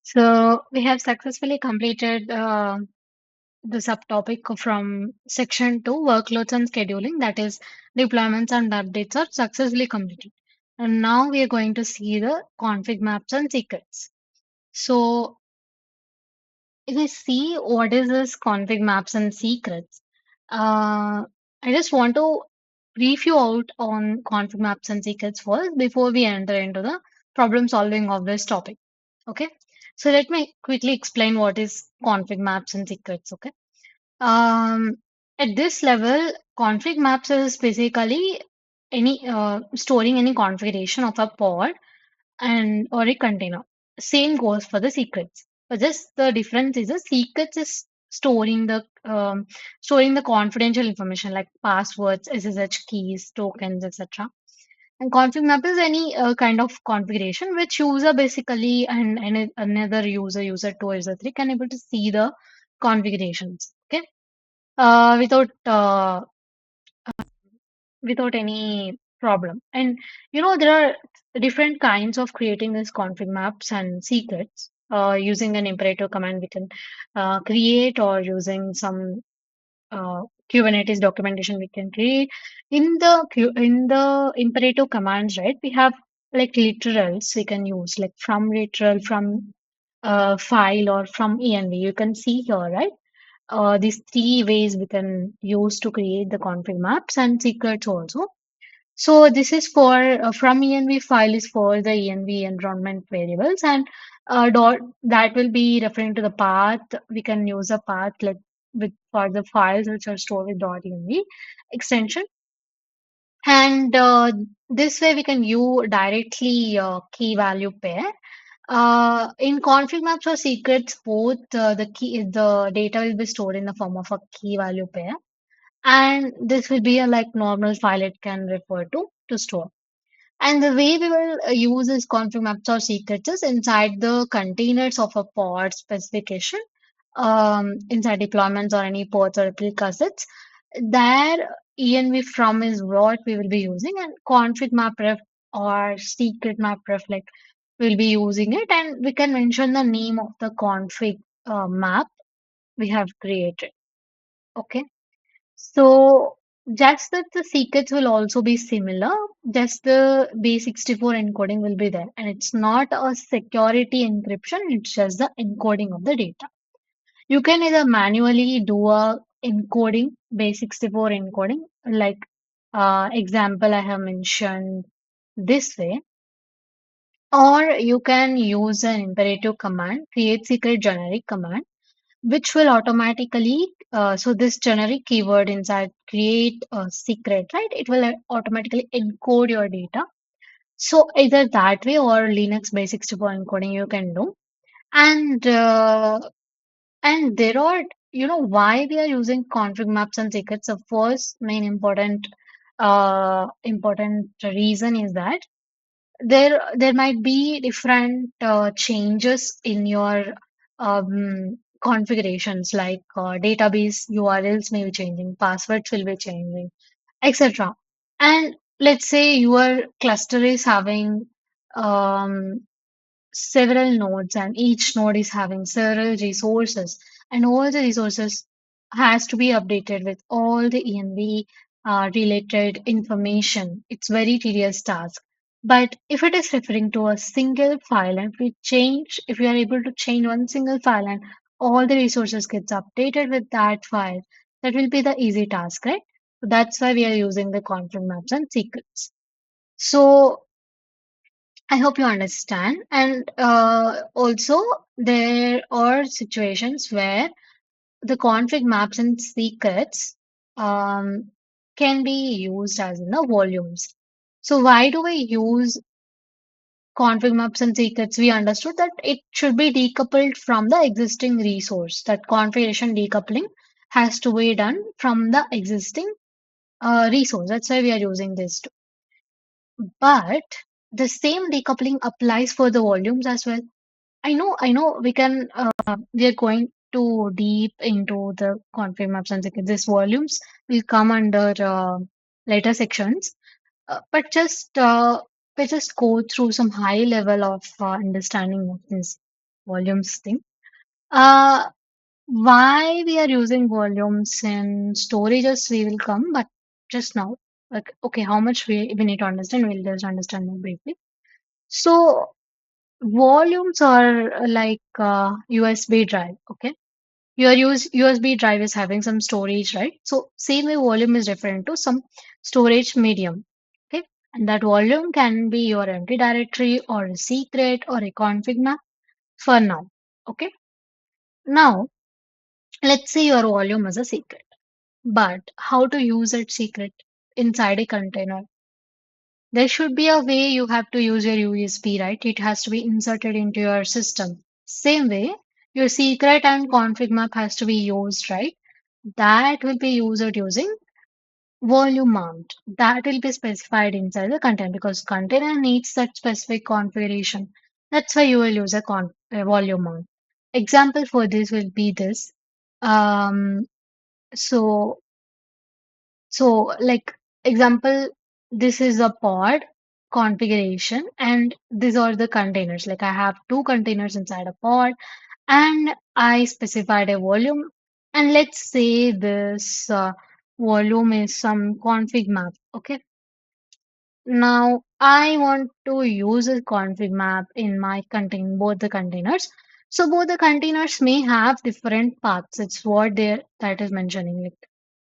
So we have successfully completed the subtopic from section 2, workloads and scheduling, that is deployments and updates are successfully completed. And now we are going to see the config maps and secrets. So if I see what is this config maps and secrets, I just want to brief you out on config maps and secrets first before we enter into the problem solving of this topic. Okay. So let me quickly explain what is config maps and secrets. Okay. Um, at this level, config maps is basically any storing any configuration of a pod and or a container. Same goes for the secrets. But just the difference is the secrets is storing the confidential information like passwords, SSH keys, tokens, etc. And config map is any kind of configuration which user basically and another user 2, user 3 can able to see the configurations. Okay, without without any problem. And there are different kinds of creating these config maps and secrets. Using an imperative command, we can create, or using some uh, Kubernetes documentation, we can create. In the imperative commands, right? We have like literals we can use, like from literal, from file, or from env. You can see here, right? These three ways we can use to create the config maps and secrets also. So this is for from env file is for the env environment variables, and dot that will be referring to the path. We can use a path like with for the files which are stored with dot env extension, and this way we can use directly key value pair. In config maps or secrets, both the data will be stored in the form of a key value pair, and this will be a like normal file it can refer to store. And the way we will use this config maps or secrets is inside the containers of a pod specification, inside deployments or any pods or replica sets. There, env from is what we will be using, and config map ref or secret map ref like we'll be using it, and we can mention the name of the config map we have created. Okay. So just that the secrets will also be similar, just the base64 encoding will be there. And it's not a security encryption, it's just the encoding of the data. You can either manually do a encoding, base64 encoding, like example I have mentioned this way, or you can use an imperative command, create secret generic command, which will automatically so this generic keyword inside create a secret, right? It will automatically encode your data. So either that way or Linux basic to encoding you can do. And there are, why we are using config maps and secrets. The first main important reason is that there might be different changes in your configurations, like database URLs may be changing, passwords will be changing, etc. And let's say your cluster is having um, several nodes, and each node is having several resources, and all the resources has to be updated with all the env related information. It's very tedious task. But if it is referring to a single file, and if we are able to change one single file and all the resources gets updated with that file, that will be the easy task, right? So that's why we are using the config maps and secrets. So I hope you understand. And also, there are situations where the config maps and secrets um, can be used as in the volumes. So, why do we use config maps and secrets? We understood that it should be decoupled from the existing resource. That configuration decoupling has to be done from the existing resource. That's why we are using this. But the same decoupling applies for the volumes as well. I know, we are going too deep into the config maps and secrets. These volumes will come under later sections, but just we just go through some high level of understanding of this. volumes thing. Uh, why we are using volumes in storages, we will come, but just now, like, okay, how much we need to understand, we'll just understand more briefly. So, volumes are like USB drive, okay? Your USB drive is having some storage, right? So, same way, volume is referring to some storage medium, okay? And that volume can be your empty directory or a secret or a config map for now, okay? Now, let's say your volume is a secret. But how to use that secret inside a container? There should be a way you have to use your USB, right? It has to be inserted into your system. Same way, your secret and config map has to be used, right? That will be used using volume mount. That will be specified inside the container because container needs that specific configuration. That's why you will use a volume mount. Example for this will be this. Um, so So, like example, this is a pod configuration, and these are the containers. Like I have two containers inside a pod, and I specified a volume. And let's say this volume is some config map. Okay. Now I want to use a config map in my contain both the containers. So both the containers may have different paths. It's what there that is mentioning. Like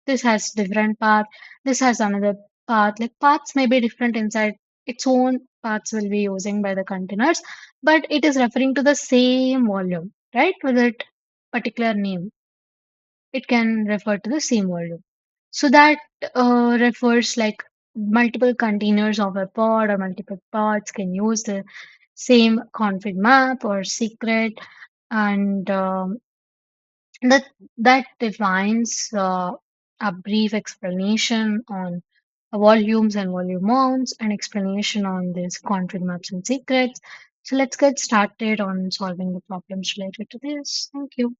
this has different path. This has another path. Like paths may be different inside its own paths will be using by the containers, but it is referring to the same volume, right? With that particular name, it can refer to the same volume. So that refers like multiple containers of a pod or multiple pods can use the same config map or secret, and that that defines a brief explanation on volumes and volume mounts, and explanation on this config maps and secrets. So let's get started on solving the problems related to this. Thank you.